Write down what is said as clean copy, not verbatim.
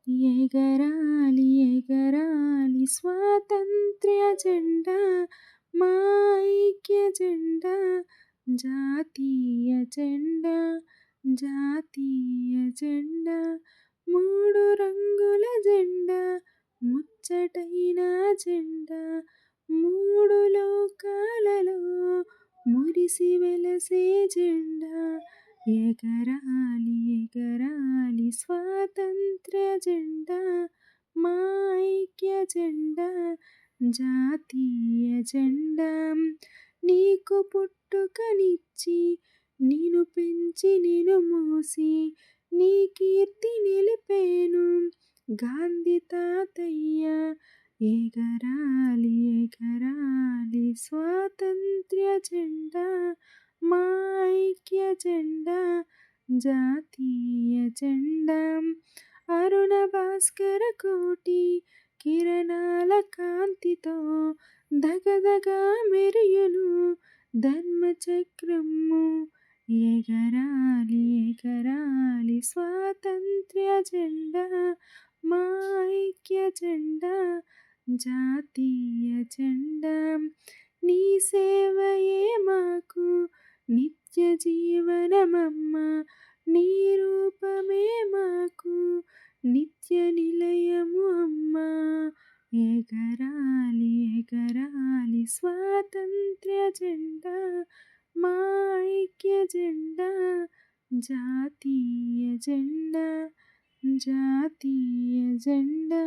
ఎగరాలి ఎగరాలి స్వాతంత్ర్య జెండా మా ఐక్య జెండా జాతీయ జెండా జాతీయ జెండా మూడు రంగుల జెండా ముచ్చటైన జెండా మూడు లోకాలలో మురిసి వెలసే జెండా ఎగరాలి ఎగరాలి స్వాతంత్ర్య జెండా మా ఐక్య జెండా జాతీయ జెండా నీకు పుట్టుకనిచ్చి నిన్ను పెంచి నిన్ను మోసి నీ కీర్తి నిలిపేను గాంధీ తాతయ్య ఎగరాలి ఎగరాలి స్వాతంత్ర్య జెండా మా ఐక్య జెండా జాతీయ జెండా అరుణ భాస్కర కోటి కిరణాల కాంతితో దగదగా మెరియును ధర్మచక్రము ఎగరాలి ఎగరాలి స్వాతంత్ర్య జెండా మా ఐక్య జెండా జాతీయ జెండా నీ సేవయే మాకు నిత్య జీవనమమ్మ నీ రూపమే మాకు నిత్య నిలయము అమ్మా ఎగరాలి ఎగరాలి స్వాతంత్ర్య జెండా మా ఐక్య జెండా జాతీయ జెండా జాతీయ జెండా